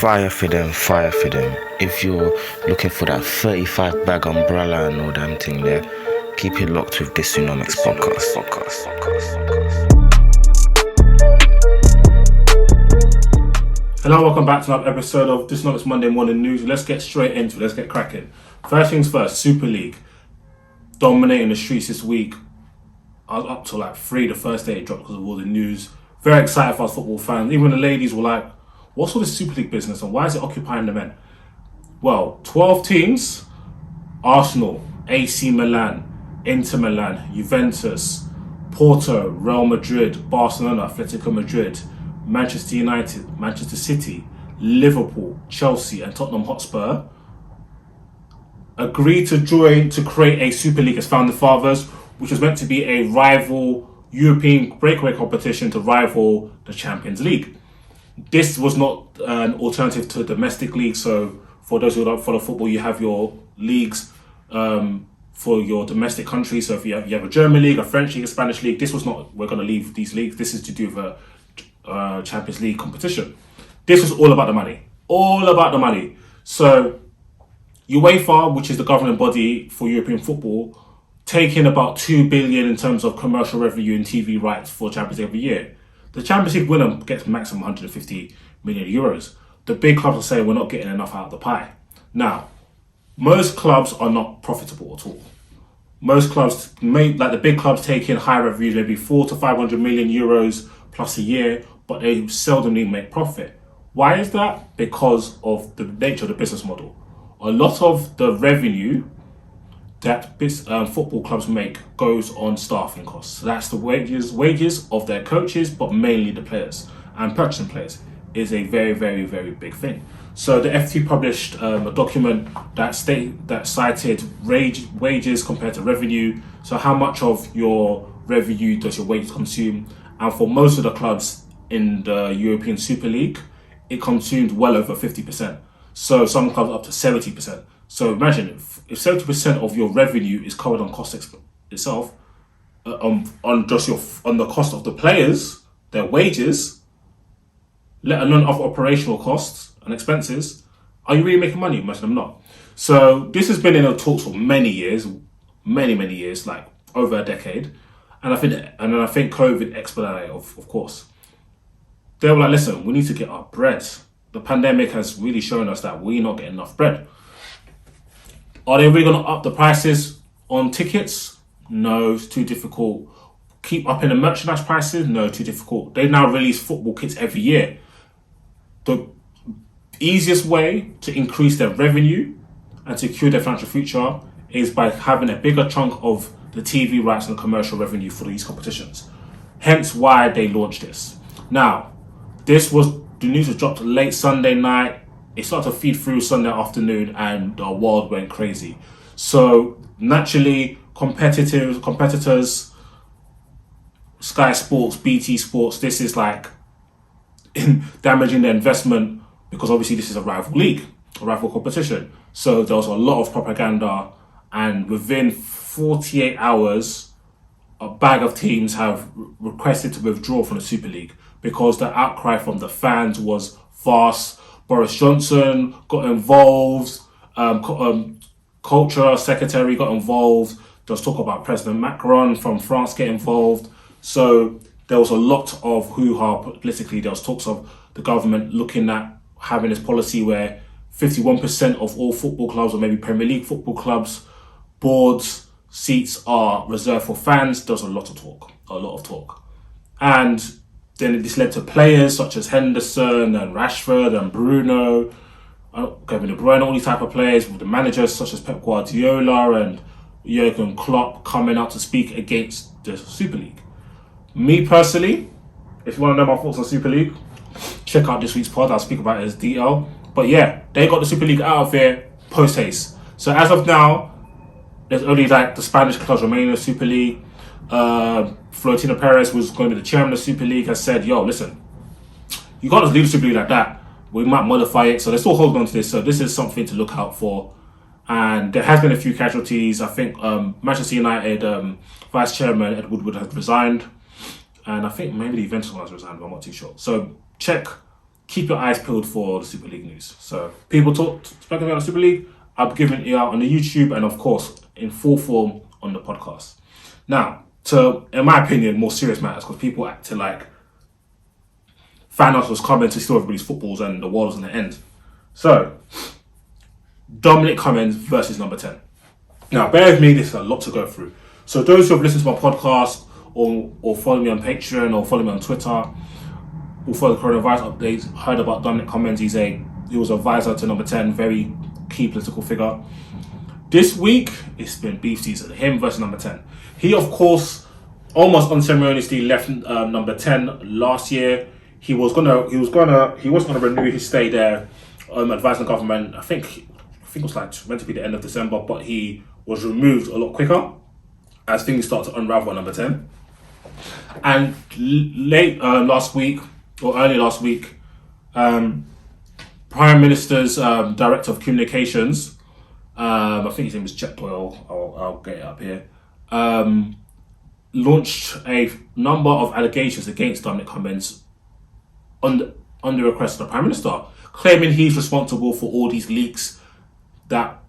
Fire for them, fire for them. If you're looking for that 35 bag umbrella and all damn thing there, keep it locked with DISUNOMICS podcast. Hello, welcome back to another episode of DISUNOMICS Monday Morning News. Let's get straight into it. Let's get cracking. First things first, Super League dominating the streets this week. I was up till like 3 the first day it dropped because of all the news. Very excited for us football fans. Even the ladies were like, what's all this Super League business and why is it occupying the men? Well, 12 teams: Arsenal, AC Milan, Inter Milan, Juventus, Porto, Real Madrid, Barcelona, Atletico Madrid, Manchester United, Manchester City, Liverpool, Chelsea and Tottenham Hotspur agreed to join to create a Super League as founding fathers, which was meant to be a rival European breakaway competition to rival the Champions League. This was not an alternative to domestic league, so for those who don't follow football, you have your leagues for your domestic country. So if you have a German league, a French league, a Spanish league, this was not, we're going to leave these leagues, this is to do with a Champions League competition. This was all about the money. So UEFA, which is the governing body for European football, taking about 2 billion in terms of commercial revenue and TV rights for Champions League every year. The Champions League winner gets maximum 150 million euros. The big clubs are saying we're not getting enough out of the pie. Now, most clubs are not profitable at all. Most clubs, like the big clubs, take in high revenues, maybe 400 to 500 million euros plus a year, but they seldomly make profit. Why is that? Because of the nature of the business model. A lot of the revenue that football clubs make goes on staffing costs. So that's the wages of their coaches, but mainly the players. And purchasing players is a very, very, very big thing. So the FT published a document that cited wages compared to revenue. So how much of your revenue does your wages consume? And for most of the clubs in the European Super League, it consumed well over 50%. So some clubs up to 70%. So imagine if 70% of your revenue is covered on cost itself, on the cost of the players, their wages, let alone other operational costs and expenses, are you really making money? Most of them not. So this has been in the talks for many years, like over a decade, and I think COVID expedited, of course. They were like, listen, we need to get our bread. The pandemic has really shown us that we're not getting enough bread. Are they really going to up the prices on tickets? No, it's too difficult. Keep upping the merchandise prices? No, too difficult. They now release football kits every year. The easiest way to increase their revenue and secure their financial future is by having a bigger chunk of the TV rights and the commercial revenue for these competitions. Hence why they launched this. Now, the news was dropped late Sunday night. It started to feed through Sunday afternoon and the world went crazy. So naturally, competitors, Sky Sports, BT Sports, this is like damaging their investment because obviously this is a rival league, a rival competition. So there was a lot of propaganda, and within 48 hours, a bag of teams have requested to withdraw from the Super League because the outcry from the fans was vast. Boris Johnson got involved, culture secretary got involved. There was talk about President Macron from France getting involved. So there was a lot of hoo-ha politically. There was talks of the government looking at having this policy where 51% of all football clubs, or maybe Premier League football clubs, boards, seats are reserved for fans. There was a lot of talk. And then this led to players such as Henderson and Rashford and Bruno, Kevin De Bruyne, all these type of players, with the managers such as Pep Guardiola and Jurgen Klopp coming out to speak against the Super League. Me personally, if you want to know my thoughts on Super League, check out this week's pod. I'll speak about it as DL. But yeah, they got the Super League out of there post haste. So as of now, there's only like the Spanish clubs remaining in the Super League. Florentino Perez, who's going to be the chairman of the Super League, has said, yo, listen, you can't just leave the Super League like that. We might modify it. So they're still holding on to this. So this is something to look out for. And there has been a few casualties. I think Manchester United vice chairman Ed Woodward has resigned. And I think maybe the Juventus one has resigned, but I'm not too sure. So keep your eyes peeled for the Super League news. So people speaking about the Super League, I'll be giving it out on the YouTube and of course in full form on the podcast. Now, to, in my opinion, more serious matters, because people acted like Thanos was coming to steal everybody's footballs and the world was going to end. So, Dominic Cummings versus number 10. Now, bear with me, this is a lot to go through. So those who have listened to my podcast or follow me on Patreon or follow me on Twitter or follow the coronavirus updates, heard about Dominic Cummings. He was advisor to number 10, very key political figure. This week, it's been beef season, him versus number 10. He, of course, almost unceremoniously left number 10 last year. He wasn't gonna renew his stay there, advising the government. I think it was like meant to be the end of December, but he was removed a lot quicker as things start to unravel at number 10. And late last week, or early last week, Prime Minister's Director of Communications, I think his name is Jet Boyle, I'll get it up here, launched a number of allegations against Dominic Cummings on the request of the Prime Minister, claiming he's responsible for all these leaks that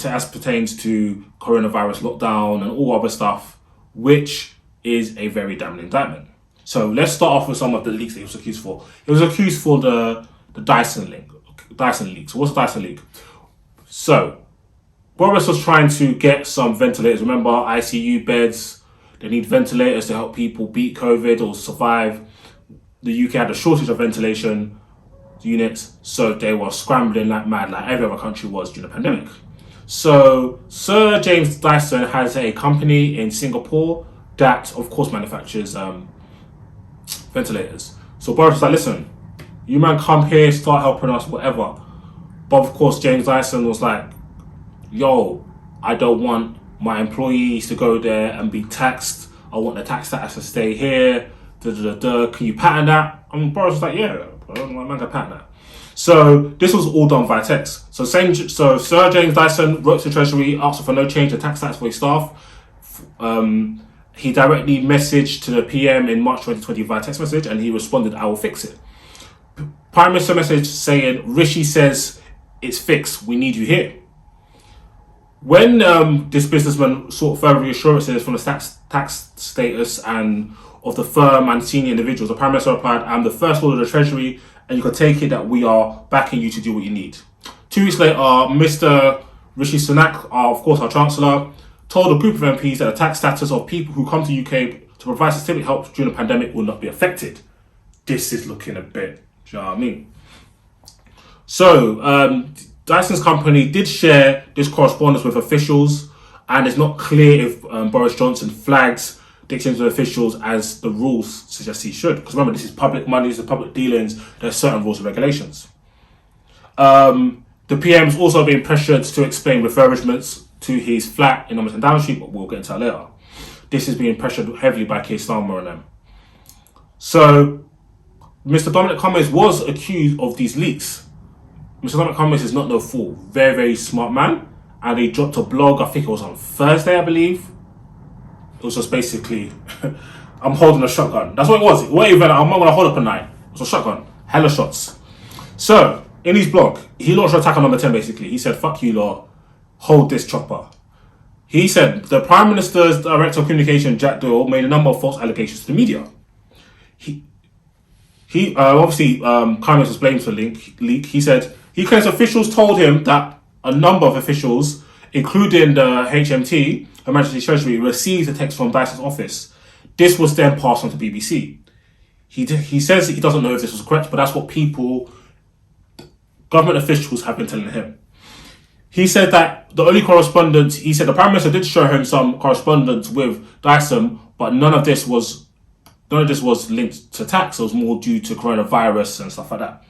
as pertains to coronavirus lockdown and all other stuff, which is a very damning indictment. So let's start off with some of the leaks that he was accused for. He was accused for the Dyson leak. So what's the Dyson leak? So Boris was trying to get some ventilators. Remember, ICU beds, they need ventilators to help people beat COVID or survive. The UK had a shortage of ventilation units, so they were scrambling like mad, like every other country was during the pandemic. So Sir James Dyson has a company in Singapore that, of course, manufactures ventilators. So Boris was like, listen, you man come here, start helping us, whatever. But of course, James Dyson was like, yo, I don't want my employees to go there and be taxed. I want the tax status to stay here. Can you patent that? And Boris was like, yeah, my man can patent that. So this was all done via text. So Sir James Dyson wrote to the Treasury, asked for no change in tax status for his staff. He directly messaged to the PM in March 2020 via text message, and he responded, I will fix it. Prime Minister message saying, Rishi says it's fixed, we need you here. When this businessman sought further reassurances from the tax status and of the firm and senior individuals, the Prime Minister replied, I'm the First Lord of the Treasury, and you can take it that we are backing you to do what you need. 2 weeks later, Mr. Rishi Sunak, of course our Chancellor, told a group of MPs that the tax status of people who come to UK to provide systemic help during the pandemic will not be affected. This is looking a bit, do you know what I mean? So, Dyson's company did share this correspondence with officials, and it's not clear if Boris Johnson flagged the exchange with officials as the rules suggest he should. Because remember, this is public money, this is public dealings, there's certain rules and regulations. The PM's also being pressured to explain refurbishments to his flat in Normanton Down Street, but we'll get into that later. This is being pressured heavily by Keir Starmer and them. So, Mr. Dominic Cummings was accused of these leaks. Mr. Dominic Cummings is not no fool. Very, very smart man. And he dropped a blog, I think it was on Thursday, I believe. It was just basically, I'm holding a shotgun. That's what it was. What even? I'm not going to hold up a knife. It was a shotgun. Hella shots. So, in his blog, he launched an attack on number 10 basically. He said, fuck you lot, hold this chopper. He said, the Prime Minister's Director of Communication, Jack Doyle, made a number of false allegations to the media. He obviously, Cummings was blamed for the leak. He said, he claims officials told him that a number of officials, including the HMT, Her Majesty's Treasury, received a text from Dyson's office. This was then passed on to BBC. He says he doesn't know if this was correct, but that's what government officials have been telling him. He said that the only correspondence, he said the Prime Minister did show him some correspondence with Dyson, but none of this was linked to tax. It was more due to coronavirus and stuff like that.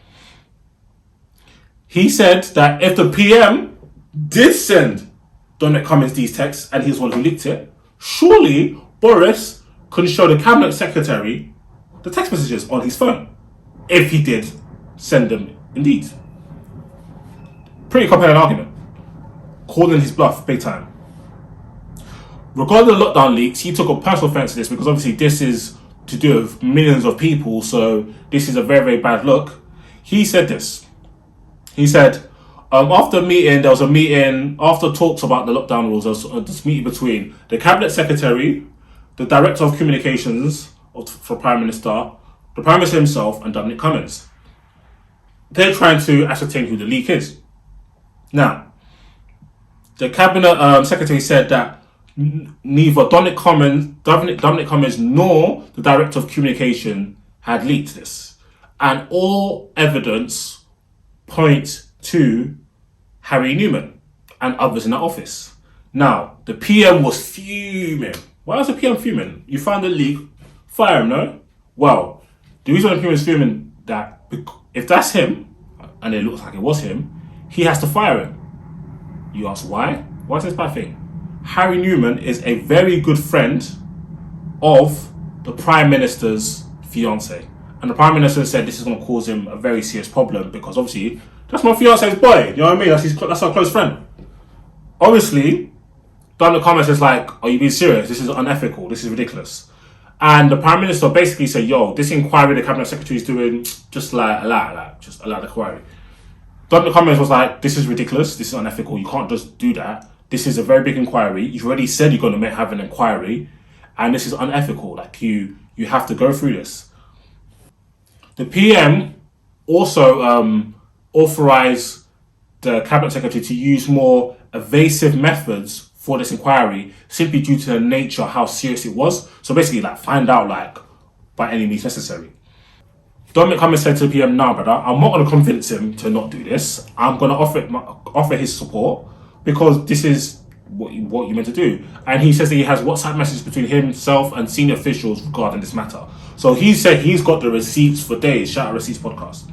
He said that if the PM did send Dominic Cummings these texts and he's the one who leaked it, surely Boris could show the Cabinet Secretary the text messages on his phone, if he did send them indeed. Pretty compelling argument. Calling his bluff big time. Regarding the lockdown leaks, he took a personal offense to this because obviously this is to do with millions of people, so this is a very, very bad look. He said this. He said, after talks about the lockdown rules, there was this meeting between the Cabinet Secretary, the Director of Communications for Prime Minister, the Prime Minister himself, and Dominic Cummings. They're trying to ascertain who the leak is. Now, the Cabinet Secretary said that neither Dominic Cummings nor the Director of Communication had leaked this. And all evidence points to Harry Newman and others in the office. Now, the PM was fuming. Why was the PM fuming? You found the leak, fire him, no? Well, the reason the PM is fuming that if that's him, and it looks like it was him, he has to fire him. You ask why? What's this bad thing? Harry Newman is a very good friend of the Prime Minister's fiance. And the Prime Minister said this is going to cause him a very serious problem because obviously that's my fiance's boy. You know what I mean? That's our close friend. Obviously, Dominic Cummings is like, are you being serious? This is unethical. This is ridiculous. And the Prime Minister basically said, yo, this inquiry the Cabinet Secretary is doing, just allow the inquiry. Dominic Cummings was like, this is ridiculous. This is unethical. You can't just do that. This is a very big inquiry. You've already said you're going to have an inquiry. And this is unethical. Like, you have to go through this. The PM also authorised the Cabinet Secretary to use more evasive methods for this inquiry, simply due to the nature of how serious it was. So basically, find out, by any means necessary. Dominic Cummings said to the PM, "No, brother, I'm not going to convince him to not do this. I'm going to offer his support because this is what you meant to do." And he says that he has WhatsApp messages between himself and senior officials regarding this matter. So he said he's got the receipts for days. Shout out Receipts Podcast.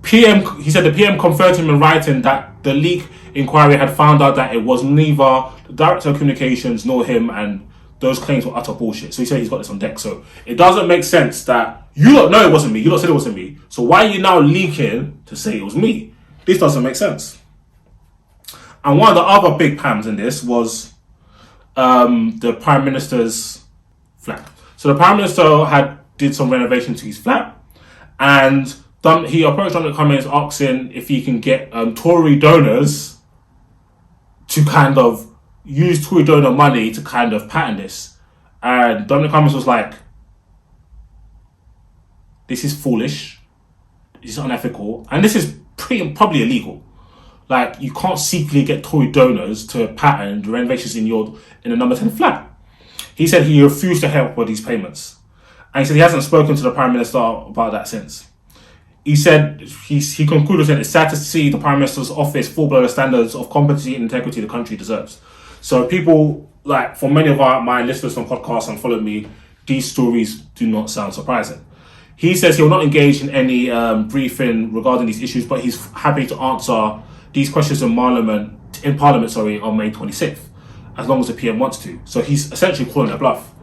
He said the PM confirmed to him in writing that the leak inquiry had found out that it was neither the Director of Communications nor him, and those claims were utter bullshit. So he said he's got this on deck. So it doesn't make sense that you don't know it wasn't me. You don't said it wasn't me. So why are you now leaking to say it was me? This doesn't make sense. And one of the other big pams in this was the Prime Minister's flat. So the Prime Minister did some renovation to his flat, and he approached Dominic Cummings asking if he can get Tory donors to kind of use Tory donor money to kind of patent this. And Dominic Cummings was like, this is foolish, this is unethical, and this is probably illegal. Like, you can't secretly get Tory donors to patent renovations in a number 10 flat. He said he refused to help with these payments. And he said he hasn't spoken to the Prime Minister about that since. He said he concluded that it's sad to see the Prime Minister's office fall below the standards of competency and integrity the country deserves. So people, for many of my listeners on podcasts and follow me, these stories do not sound surprising. He says he will not engage in any briefing regarding these issues, but he's happy to answer these questions in Parliament on May 26th, as long as the PM wants to. So he's essentially calling a bluff.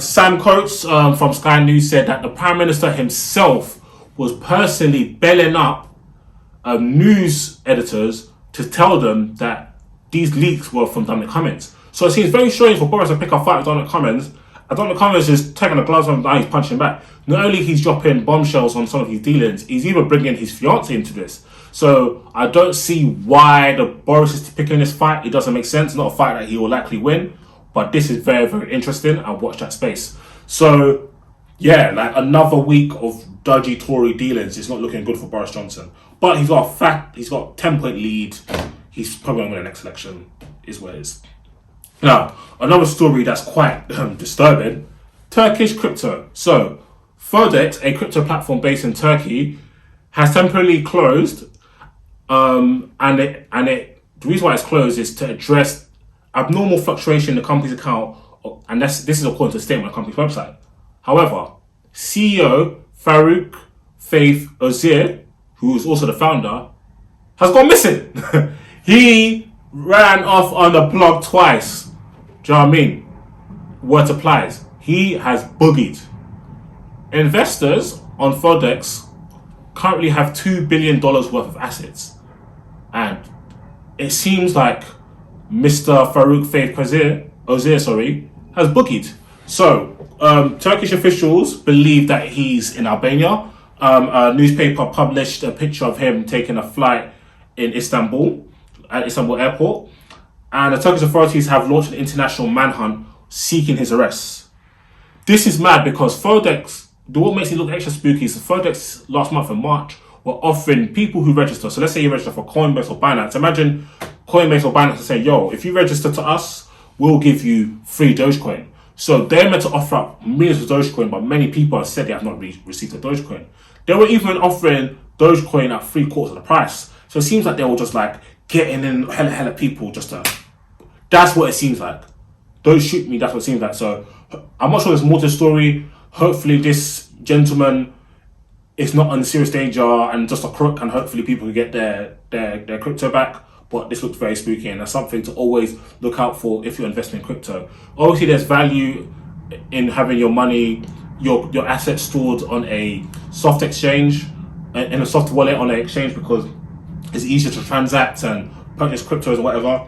Sam Coates from Sky News said that the Prime Minister himself was personally belling up news editors to tell them that these leaks were from Dominic Cummings. So it seems very strange for Boris to pick a fight with Dominic Cummings, and Dominic Cummings is taking the gloves off and he's punching back. Not only he's dropping bombshells on some of his dealings, he's even bringing his fiancée into this. So I don't see why Boris is picking this fight. It doesn't make sense. It's not a fight that he will likely win, but this is very, very interesting. I'll watch that space. So yeah, another week of dodgy Tory dealings is not looking good for Boris Johnson. But he's got 10-point lead. He's probably going to win the next election, is what it is. Now, another story that's quite disturbing, Turkish crypto. So, Fodex, a crypto platform based in Turkey, has temporarily closed, and the reason why it's closed is to address abnormal fluctuation in the company's account, and this is according to a statement on the company's website. However, CEO Farouk Faith Ozir, who is also the founder, has gone missing. He ran off on the blog twice. Do you know what I mean? Word applies. He has boogied. Investors on Fodex currently have $2 billion worth of assets. And it seems like Mr. Farouk Faith Ozir, has boogied. So, Turkish officials believe that he's in Albania. a newspaper published a picture of him taking a flight in Istanbul, at Istanbul airport. And the Turkish authorities have launched an international manhunt seeking his arrest. This is mad because Fodex, what makes it look extra spooky is Fodex last month in March were offering people who register. So let's say you register for Coinbase or Binance. Imagine Coinbase or Binance to say, yo, if you register to us, we'll give you free Dogecoin. So they're meant to offer up millions of Dogecoin, but many people have said they have not received a Dogecoin. They were even offering Dogecoin at 3/4 of the price. So it seems like they were just like getting in hella people just to... That's what it seems like. Don't shoot me, that's what it seems like. So I'm not sure there's more to the story. Hopefully this gentleman is not in serious danger and just a crook, and hopefully people can get their crypto back. But this looks very spooky, and that's something to always look out for if you're investing in crypto. Obviously there's value in having your money, your assets stored on a soft exchange, in a soft wallet on an exchange, because it's easier to transact and purchase cryptos or whatever.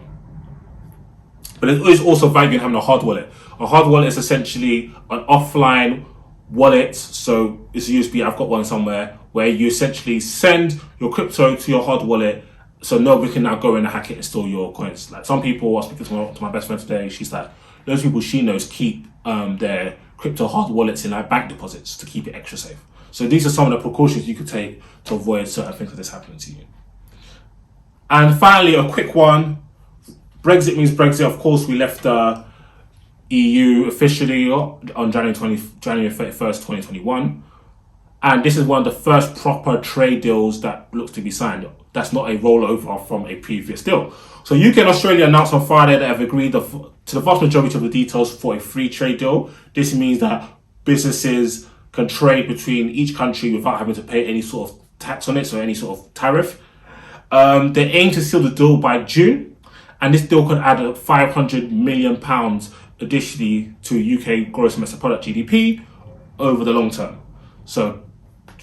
But there is also value in having a hard wallet. A hard wallet is essentially an offline wallet. So it's USB, I've got one somewhere, where you essentially send your crypto to your hard wallet, so nobody can now go in and hack it and steal your coins. Like some people, I was speaking to my best friend today, she's like, those people she knows keep their crypto hard wallets in like bank deposits to keep it extra safe. So these are some of the precautions you could take to avoid certain things like this happening to you. And finally, a quick one. Brexit means Brexit. Of course, we left the EU officially on January 31st, 2021. And this is one of the first proper trade deals that looks to be signed. That's not a rollover from a previous deal. So UK and Australia announced on Friday that they have agreed to the vast majority of the details for a free trade deal. This means that businesses can trade between each country without having to pay any sort of tax on it, so any sort of tariff. They aim to seal the deal by June. And this deal could add £500 million additionally to UK gross domestic product GDP over the long term. So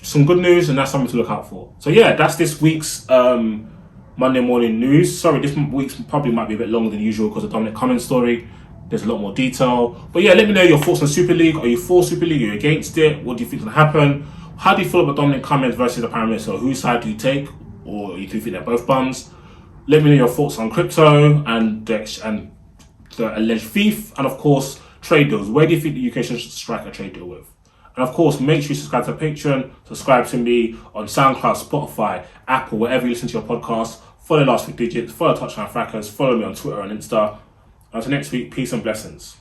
some good news, and that's something to look out for. So yeah, that's this week's Monday morning news. Sorry, this week's probably might be a bit longer than usual because of Dominic Cummings' story. There's a lot more detail. But yeah, let me know your thoughts on Super League. Are you for Super League? Are you against it? What do you think is going to happen? How do you feel about Dominic Cummings versus the Prime Minister? Whose side do you take? Or you do think they're both bums? Let me know your thoughts on crypto and the alleged thief, and of course, trade deals. Where do you think the UK should strike a trade deal with? And of course, make sure you subscribe to Patreon, subscribe to me on SoundCloud, Spotify, Apple, wherever you listen to your podcast. Follow Last Week Digits, follow Touchline Frackers, follow me on Twitter and Insta. Until next week, peace and blessings.